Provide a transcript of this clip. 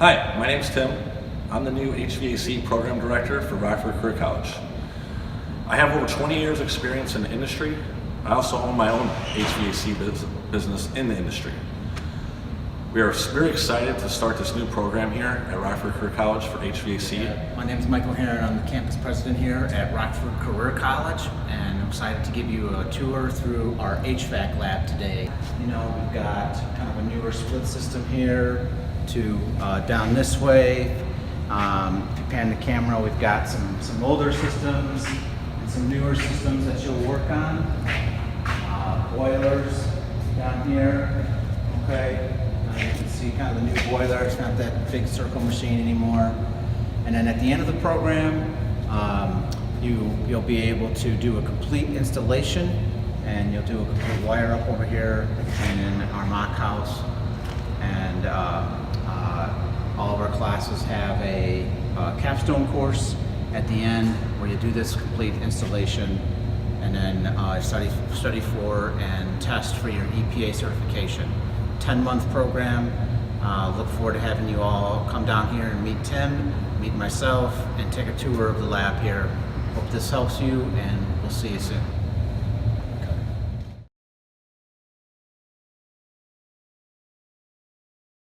Hi, my name is Tim. I'm the new HVAC program director for Rockford Career College. I have over 20 years experience in the industry. I also own my own HVAC business in the industry. We are very excited to start this new program here at Rockford Career College for HVAC. My name is Michael Heron. I'm the campus president here at Rockford Career College, and I'm excited to give you a tour through our HVAC lab today. You know, we've got kind of a newer split system here to down this way. If you pan the camera, we've got some older systems and some newer systems that you'll work on. Boilers down here, okay. You can see kind of the new boiler. It's not that big circle machine anymore. And then at the end of the program, you'll be able to do a complete installation, and you'll do a complete wire up over here in our mock house. And all of our classes have a capstone course at the end where you do this complete installation, and then study for and test for your EPA certification. 10-month program. Look forward to having you all come down here and meet Tim, meet myself, and take a tour of the lab here. Hope this helps you, and we'll see you soon.